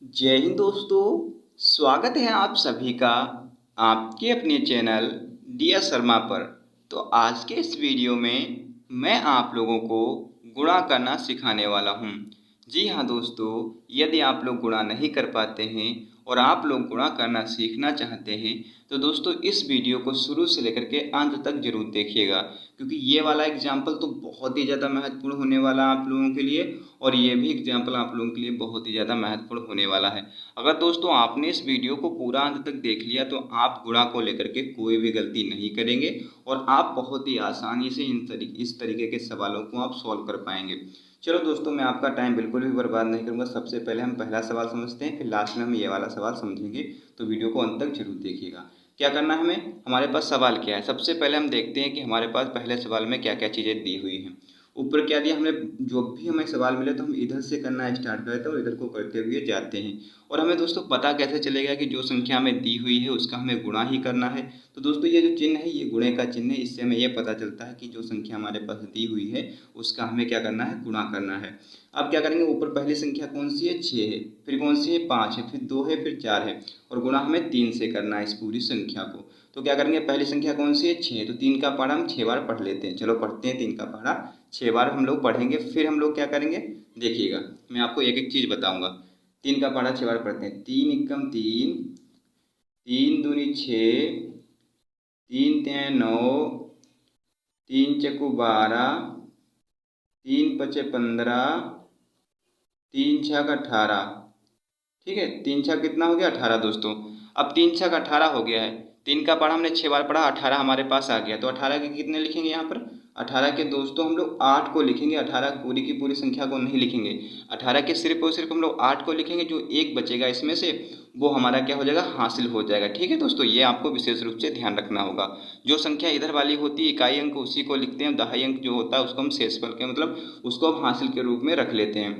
जय हिंद दोस्तों। स्वागत है आप सभी का आपके अपने चैनल डियर शर्मा पर। तो आज के इस वीडियो में मैं आप लोगों को गुणा करना सिखाने वाला हूं। जी हाँ दोस्तों, यदि आप लोग गुणा नहीं कर पाते हैं और आप लोग गुणा करना सीखना चाहते हैं तो दोस्तों इस वीडियो को शुरू से लेकर के अंत तक जरूर देखिएगा, क्योंकि ये वाला एग्जाम्पल तो बहुत ही ज़्यादा महत्वपूर्ण होने वाला है आप लोगों के लिए, और ये भी एग्जाम्पल आप लोगों के लिए बहुत ही ज़्यादा महत्वपूर्ण होने वाला है। अगर दोस्तों आपने इस वीडियो को पूरा अंत तक देख लिया तो आप गुणा को लेकर के कोई भी गलती नहीं करेंगे और आप बहुत ही आसानी से इस तरीके के सवालों को आप सॉल्व कर पाएंगे। चलो दोस्तों, मैं आपका टाइम बिल्कुल भी बर्बाद नहीं करूंगा। सबसे पहले हम पहला सवाल समझते हैं, फिर लास्ट में हम ये वाला सवाल समझेंगे। तो वीडियो को अंत तक जरूर देखिएगा। क्या करना है हमें, हमारे पास सवाल क्या है। सबसे पहले हम देखते हैं कि हमारे पास पहले सवाल में क्या क्या चीज़ें दी हुई हैं। ऊपर क्या दिया हमने, जो भी हमें सवाल मिले तो हम इधर से करना स्टार्ट करते हैं और इधर को करते हुए जाते हैं। और हमें दोस्तों पता कैसे चलेगा कि जो संख्या हमें दी हुई है उसका हमें गुणा ही करना है। तो दोस्तों ये जो चिन्ह है ये गुणे का चिन्ह है, इससे हमें ये पता चलता है कि जो संख्या हमारे पास दी हुई है उसका हमें क्या करना है, गुणा करना है। अब क्या करेंगे, ऊपर पहली संख्या कौन सी है, 6 है, फिर कौन सी है, 5 है, फिर 2 है, फिर 4 है, और गुणा हमें 3 से करना है इस पूरी संख्या को। तो क्या करेंगे, पहली संख्या कौन सी है, 6, तो 3 का पहाड़ा हम 6 बार पढ़ लेते हैं। चलो पढ़ते हैं, 3 का पहाड़ा 6 बार हम लोग पढ़ेंगे। फिर हम लोग क्या करेंगे, देखिएगा मैं आपको एक एक चीज़ बताऊंगा। 3 का पहाड़ा 6 बार पढ़ते हैं। 3 एकम 3, 3 दूनी 6, 3 तिया 9, 3 चकू 12, 3 पचे 15, 3 छक 18। ठीक है, 3 छक कितना हो गया, 18 दोस्तों। अब 3 छक 18 हो गया है। 3 का पढ़ा हमने 6 बार पढ़ा, 18 हमारे पास आ गया। तो 18 के कितने लिखेंगे यहाँ पर, 18 के दोस्तों हम लोग 8 को लिखेंगे। 18 पूरी की पूरी संख्या को नहीं लिखेंगे, 18 के सिर्फ और सिर्फ हम लोग 8 को लिखेंगे। जो एक बचेगा इसमें से वो हमारा क्या हो जाएगा, हासिल हो जाएगा। ठीक है दोस्तों, ये आपको विशेष रूप से ध्यान रखना होगा। जो संख्या इधर वाली होती है इकाई अंक, उसी को लिखते हैं। दहाई अंक जो होता है उसको हम शेषफल के मतलब उसको हम हासिल के रूप में रख लेते हैं।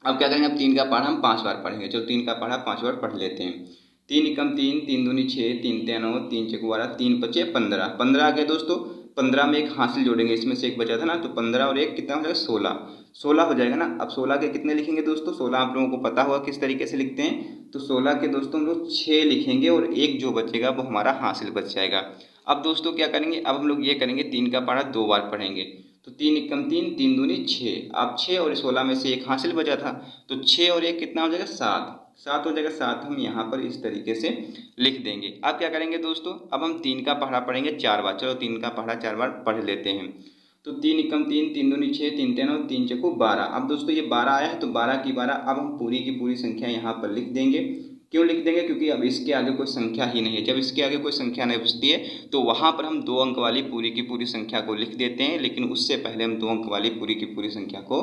अब क्या करेंगे, अब 3 का पहाड़ा हम 5 बार पढ़ेंगे। चलो 3 का पहाड़ा 5 बार पढ़ लेते हैं। 3 एकम 3, 3 दूनी 6, 3 तिया 9, 3 चक 12, 3 पचे 15। 15 आ गए दोस्तों। 15 में एक हासिल जोड़ेंगे, इसमें से एक बचा था ना, तो 15 और एक कितना हो जाएगा, 16। 16 हो जाएगा ना। अब 16 के कितने लिखेंगे दोस्तों, 16 आप लोगों को पता होगा किस तरीके से लिखते हैं। तो 16 के दोस्तों हम लोग 6 लिखेंगे और एक जो बचेगा वो हमारा हासिल बच जाएगा। अब दोस्तों क्या करेंगे, अब हम लोग ये करेंगे, 3 का पहाड़ा 2 बार पढ़ेंगे। तो 3 एकम 3, 3 दूनी 6। अब 6 और 16 में से एक हासिल बचा था, तो 6 और एक कितना हो जाएगा, 7। 7 हो जाएगा। 7 हम यहाँ पर इस तरीके से लिख देंगे। अब क्या करेंगे दोस्तों, अब हम 3 का पहाड़ा पढ़ेंगे 4 बार। चलो 3 का पहाड़ा 4 बार पढ़ लेते हैं। तो 3 एकम 3, 3 दूनी 6, 3 तिया 9, 3 चकू 12। अब दोस्तों ये 12 आया है, तो 12 की 12 अब हम पूरी की पूरी संख्या यहाँ पर लिख देंगे। क्यों लिख देंगे, क्योंकि अब इसके आगे कोई संख्या ही नहीं है। जब इसके आगे कोई संख्या नहीं बचती है तो वहाँ पर हम 2 अंक वाली पूरी की पूरी संख्या को लिख देते हैं, लेकिन उससे पहले हम 2 अंक वाली पूरी की पूरी संख्या को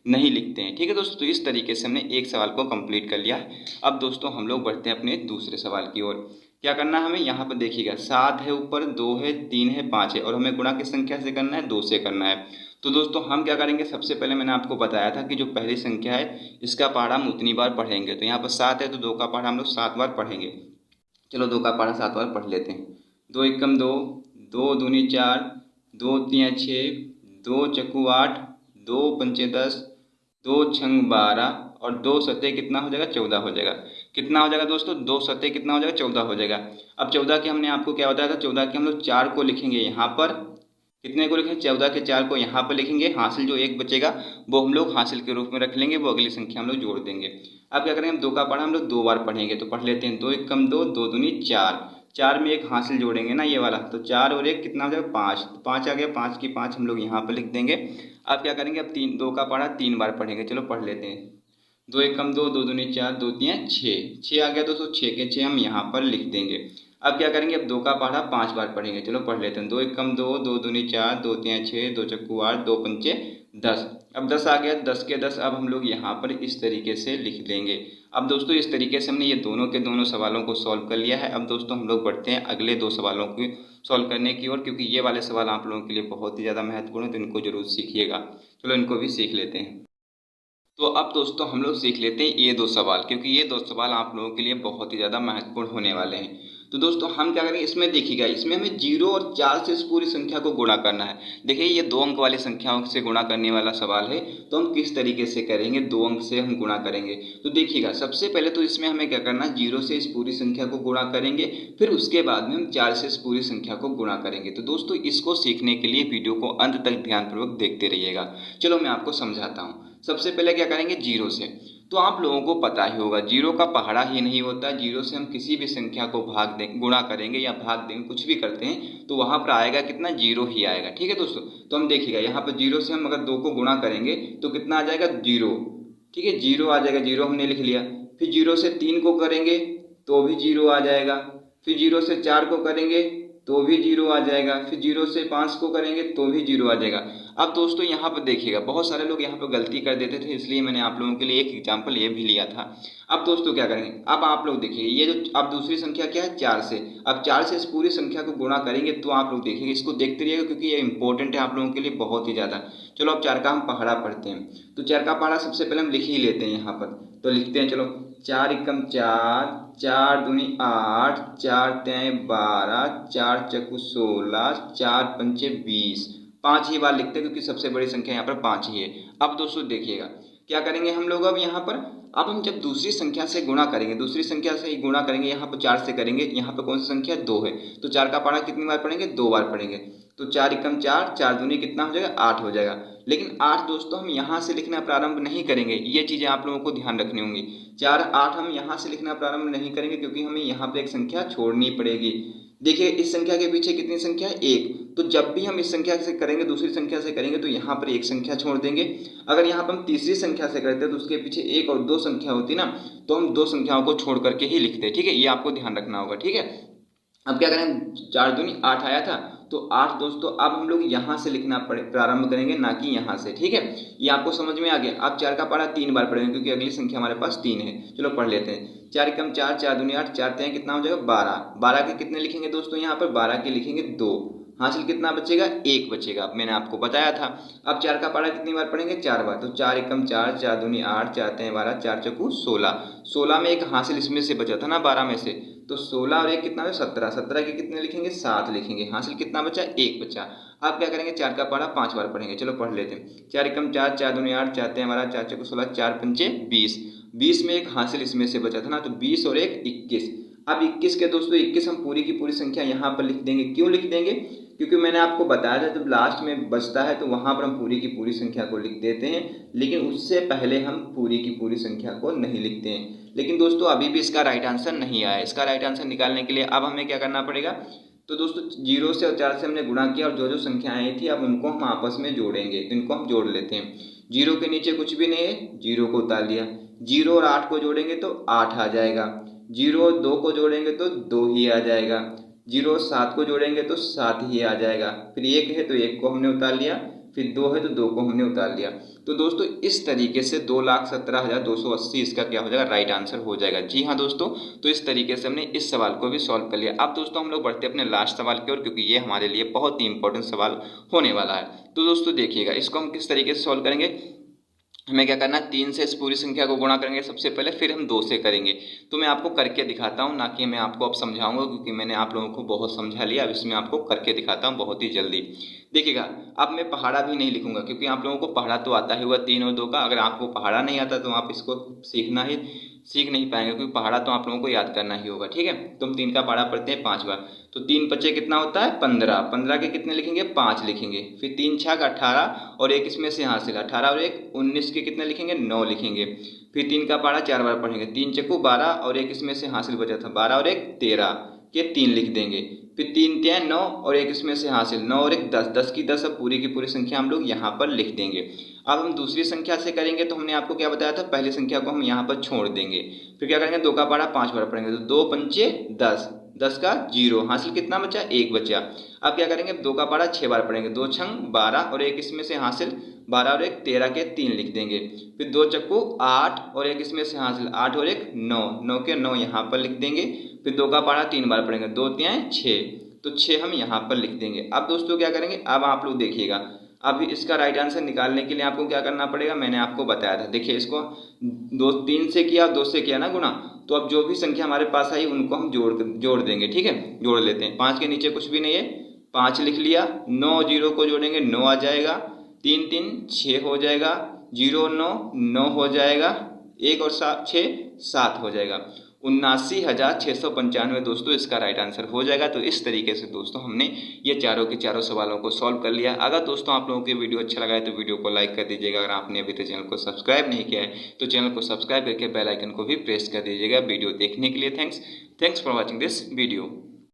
नहीं लिखते हैं। ठीक है दोस्तों, तो इस तरीके से हमने एक सवाल को कंप्लीट कर लिया। अब दोस्तों हम लोग बढ़ते हैं अपने दूसरे सवाल की ओर। क्या करना है हमें, यहाँ पर देखिएगा 7 है ऊपर, 2 है, 3 है, 5 है, और हमें गुणा किस संख्या से करना है, 2 से करना है। तो दोस्तों हम क्या करेंगे, सबसे पहले मैंने आपको बताया था कि जो पहली संख्या है इसका पहाड़ा हम उतनी बार पढ़ेंगे। तो यहाँ पर 7 है तो 2 का पहाड़ा हम लोग 7 बार पढ़ेंगे। चलो 2 का पहाड़ा 7 बार पढ़ लेते हैं। 2 एकम 2, 2 दूनी 4, 2 तिया 6, 2 चक्कू 8, 2 पंचे 10, 2 छंग 12, और 2 सतह कितना हो जाएगा, 14 हो जाएगा। कितना हो जाएगा दोस्तों, 2 सतह कितना हो जाएगा, 14 हो जाएगा। अब 14 के हमने आपको क्या बताया था, 14 के हम लोग 4 को लिखेंगे यहाँ पर। कितने को लिखेंगे, 14 के 4 को यहाँ पर लिखेंगे। हासिल जो एक बचेगा वो हम लोग हासिल के रूप में रख लेंगे, वो अगली संख्या हम लोग जोड़ देंगे। अब क्या करेंगे, हम 2 का पढ़ा हम लोग 2 बार पढ़ेंगे। तो पढ़ लेते हैं। 2 एकम 2, 2 दूनी 4, 4 में एक हासिल जोड़ेंगे ना ये वाला, तो 4 और एक कितना हो जाएगा, 5। तो 5 आ गया, 5 की 5 हम लोग यहाँ पर लिख देंगे। अब क्या करेंगे, अब 2 का पढ़ा 3 बार पढ़ेंगे। चलो पढ़ लेते हैं। 2 एकम 2, 2 दूनी 4, 2 तिया 6, 6 आ गया दोस्तों। 6 के 6 हम यहाँ पर लिख देंगे। अब क्या करेंगे, अब 2 का पहाड़ा 5 बार पढ़ेंगे। चलो पढ़ लेते हैं। 2 एकम 2, 2 दूनी 4, 2 तिया 6, 2 चक्कू 8, 2 पंचे 10। अब 10 आ गया, 10 के 10 अब हम लोग यहाँ पर इस तरीके से लिख देंगे। अब दोस्तों इस तरीके से हमने ये दोनों के दोनों सवालों को सॉल्व कर लिया है। अब दोस्तों हम लोग बढ़ते हैं अगले 2 सवालों को सॉल्व करने की ओर, क्योंकि ये वाले सवाल आप लोगों के लिए बहुत ही ज़्यादा महत्वपूर्ण है, तो इनको जरूर सीखिएगा। चलो इनको भी सीख लेते हैं। तो अब दोस्तों हम लोग सीख लेते हैं ये 2 सवाल, क्योंकि ये 2 सवाल आप लोगों के लिए बहुत ही ज़्यादा महत्वपूर्ण होने वाले हैं। तो दोस्तों हम क्या करेंगे, इसमें देखिएगा, इसमें हमें 0 और 4 से इस पूरी संख्या को गुणा करना है। देखिए ये 2 अंक वाली संख्याओं से गुणा करने वाला सवाल है, तो हम किस तरीके से करेंगे, 2 अंक से हम गुणा करेंगे। तो देखिएगा सबसे पहले तो इसमें हमें क्या करना है, 0 से इस पूरी संख्या को गुणा करेंगे, फिर उसके बाद में हम 4 से इस पूरी संख्या को गुणा करेंगे। तो दोस्तों इसको सीखने के लिए वीडियो को अंत तक ध्यानपूर्वक देखते रहिएगा। चलो मैं आपको समझाता हूँ। सबसे पहले क्या करेंगे, 0 से। तो आप लोगों को पता ही होगा 0 का पहाड़ा ही नहीं होता। 0 से हम किसी भी संख्या को भाग दें, गुणा करेंगे या भाग देंगे, कुछ भी करते हैं तो वहाँ पर आएगा कितना, 0 ही आएगा। ठीक है दोस्तों, तो हम देखिएगा यहाँ पर 0 से हम अगर 2 को गुणा करेंगे तो कितना आ जाएगा, 0। ठीक है, 0 आ जाएगा, 0 हमने लिख लिया। फिर 0 से 3 को करेंगे तो भी 0 आ जाएगा। फिर 0 से 4 को करेंगे तो भी 0 आ जाएगा। फिर 0 से 5 को करेंगे तो भी 0 आ जाएगा। अब दोस्तों यहाँ पर देखिएगा, बहुत सारे लोग यहाँ पर गलती कर देते थे, इसलिए मैंने आप लोगों के लिए एक एग्जाम्पल ये भी लिया था। अब दोस्तों क्या करेंगे, अब आप लोग देखिए ये जो अब दूसरी संख्या क्या है, 4 से। अब 4 से इस पूरी संख्या को गुणा करेंगे तो आप लोग देखिएगा, इसको देखते रहिएगा क्योंकि ये इंपॉर्टेंट है आप लोगों के लिए बहुत ही ज़्यादा। चलो अब 4 का हम पहाड़ा पढ़ते हैं। तो 4 का पहाड़ा सबसे पहले हम लिख ही लेते हैं यहाँ पर। तो लिखते हैं, चलो 4 एकम 4, 4 दूनी 8, 4 तें 12, 4 चक्कू 16, 4 पंचे 20। 5 ही बार लिखते हैं क्योंकि सबसे बड़ी संख्या यहाँ पर 5 ही है। अब दोस्तों देखिएगा क्या करेंगे हम लोग, अब यहाँ पर अब हम जब दूसरी संख्या से गुणा करेंगे, दूसरी संख्या से ही गुणा करेंगे, यहाँ पर 4 से करेंगे, यहाँ पर कौन सी संख्या, 2 है। तो 4 का पहाड़ा कितनी बार पढ़ेंगे, 2 बार पढ़ेंगे। तो 4 एकम 4, 4 दूनी कितना हो जाएगा, 8 हो जाएगा। लेकिन 8 दोस्तों हम यहाँ से लिखना प्रारंभ नहीं करेंगे, ये चीज़ें आप लोगों को ध्यान रखनी होंगी। 4 8 हम यहाँ से लिखना प्रारंभ नहीं करेंगे क्योंकि हमें यहाँ पर एक संख्या छोड़नी पड़ेगी। देखिए इस संख्या के पीछे कितनी संख्या है, 1। तो जब भी हम इस संख्या से करेंगे, दूसरी संख्या से करेंगे, तो यहाँ पर एक संख्या छोड़ देंगे। अगर यहाँ पर हम तीसरी संख्या से करते हैं तो उसके पीछे 1 और 2 संख्या होती ना, तो हम 2 संख्याओं को छोड़ करके ही लिखते हैं। ठीक है, ये आपको ध्यान रखना होगा। ठीक है, अब क्या करें, 4 दूनी 8 आया था, तो 8 दोस्तों अब हम लोग यहाँ से लिखना प्रारंभ करेंगे, ना कि यहाँ से। ठीक है, ये आपको समझ में आ गया। अब 4 का पहाड़ा 3 बार पढ़ेंगे क्योंकि अगली संख्या हमारे पास 3 है। चलो पढ़ लेते हैं। 4 एकम 4, 4 दूनी 8, 4 तें कितना हो जाएगा, 12। 12 के कितने लिखेंगे दोस्तों, यहाँ पर 12 के लिखेंगे 2। हासिल कितना बचेगा, 1 बचेगा। अब मैंने आपको बताया था। अब 4 का पहाड़ा कितनी बार पढ़ेंगे, 4 बार। तो 4 एकम 4, 4 दूनी 8, 4 तें 12, 4 चक्कू 16। 16 में एक हासिल इसमें से बचा था ना 12 में से, तो 16 और 1 कितना है, 17। 17 के कितने लिखेंगे, 7 लिखेंगे। हासिल कितना बचा, 1 बचा। अब क्या करेंगे, 4 का पहाड़ा 5 बार पढ़ेंगे। चलो पढ़ लेते हैं। 4 एकम 4, 4 दूनी 8, 4 तें 12, 4 चक्कू 16, 4 पंचे 20। 20 में एक हासिल इसमें से बचा था ना, तो 20 और 1 21। अब 21 के दोस्तों 21 हम पूरी की पूरी संख्या यहाँ पर लिख देंगे। क्यों लिख देंगे, क्योंकि मैंने आपको बताया था जब लास्ट में बचता है तो वहाँ पर हम पूरी की पूरी संख्या को लिख देते हैं, लेकिन उससे पहले हम पूरी की पूरी संख्या को नहीं लिखते हैं। लेकिन दोस्तों अभी भी इसका राइट आंसर नहीं आया। इसका राइट आंसर निकालने के लिए अब हमें क्या करना पड़ेगा, तो दोस्तों 0 से और 4 से हमने गुणा किया और जो जो संख्याएं आई थी अब उनको हम आपस में जोड़ेंगे। तो इनको हम जोड़ लेते हैं। 0 के नीचे कुछ भी नहीं है, 0 को उतार लिया। 0 और 8 को जोड़ेंगे तो 8 आ जाएगा। 0 और 2 को जोड़ेंगे तो 2 ही आ जाएगा। 0 और 7 को जोड़ेंगे तो 7 ही आ जाएगा। फिर 1 है तो 1 को हमने उतार लिया, फिर 2 है तो 2 को हमने उतार लिया। तो दोस्तों इस तरीके से 2,17,280 इसका क्या हो जाएगा, राइट आंसर हो जाएगा। जी हाँ दोस्तों, तो इस तरीके से हमने इस सवाल को भी सॉल्व कर लिया। अब दोस्तों हम लोग बढ़ते अपने लास्ट सवाल की ओर, क्योंकि ये हमारे लिए बहुत ही इंपॉर्टेंट सवाल होने वाला है। तो दोस्तों देखिएगा इसको हम किस तरीके से सॉल्व करेंगे। हमें क्या करना है, 3 से इस पूरी संख्या को गुणा करेंगे सबसे पहले, फिर हम 2 से करेंगे। तो मैं आपको करके दिखाता हूँ, ना कि मैं आपको अब समझाऊंगा, क्योंकि मैंने आप लोगों को बहुत समझा लिया। अब इसमें आपको करके दिखाता हूँ बहुत ही जल्दी। देखिएगा अब मैं पहाड़ा भी नहीं लिखूंगा, क्योंकि आप लोगों को पहाड़ा तो आता ही हुआ 3 और 2 का। अगर आपको पहाड़ा नहीं आता तो आप इसको सीख नहीं पाएंगे, क्योंकि पहाड़ा तो आप लोगों को याद करना ही होगा। ठीक है, तो हम 3 का पहाड़ा पढ़ते हैं 5 बार। तो 3 पचे कितना होता है, 15। 15 के कितने लिखेंगे, 5 लिखेंगे। फिर 3 छक 18 और 1 इसमें से हासिल 18 और 1 19 के कितने लिखेंगे, 9 लिखेंगे। फिर 3 का पहाड़ा 4 बार पढ़ेंगे। 3 चक्कू 12 और 1 इसमें से हासिल बचा था 12 और 1 13 के 3 लिख देंगे। फिर 3 तिया 9 और 1 इसमें से हासिल 9 और 1 10। 10 की 10 अब पूरी की पूरी संख्या हम लोग यहाँ पर लिख देंगे। अब हम दूसरी संख्या से करेंगे तो हमने आपको क्या बताया था, पहली संख्या को हम यहाँ पर छोड़ देंगे। फिर क्या करेंगे, 2 का पहाड़ा 5 बार पढ़ेंगे। तो 2 पंचे 10, 10 का 0, हासिल कितना बचा, 1 बचा। अब क्या करेंगे, 2 का पहाड़ा 6 बार पढ़ेंगे। 2 छंग 12 और 1 इसमें से हासिल 12 और 1 13 के 3 लिख देंगे। फिर 2 चक्कू 8 और 1 इसमें से हासिल 8 और 1 9, 9 के 9 यहाँ पर लिख देंगे। फिर 2 का पहाड़ा 3 बार पढ़ेंगे। 2 तियाएं 6, तो 6 हम यहाँ पर लिख देंगे। अब दोस्तों क्या करेंगे, अब आप लोग देखिएगा, अब इसका राइट आंसर निकालने के लिए आपको क्या करना पड़ेगा, मैंने आपको बताया था। देखिए इसको 3 से किया, 2 से किया ना गुना, तो अब जो भी संख्या हमारे पास आई उनको हम जोड़ देंगे। ठीक है, जोड़ लेते हैं। 5 के नीचे कुछ भी नहीं है, 5 लिख लिया। 9 जीरो को जोड़ेंगे 9 आ जाएगा, 3 3 6 हो जाएगा, 0 9 9 हो जाएगा, 1 और 6 7 हो जाएगा। 79,695 दोस्तों इसका राइट आंसर हो जाएगा। तो इस तरीके से दोस्तों हमने ये चारों के चारों सवालों को सॉल्व कर लिया। अगर दोस्तों आप लोगों को वीडियो अच्छा लगा है तो वीडियो को लाइक कर दीजिएगा। अगर आपने अभी तक चैनल को सब्सक्राइब नहीं किया है तो चैनल को सब्सक्राइब करके बेल आइकन को भी प्रेस कर दीजिएगा। वीडियो देखने के लिए thanks for watching this video.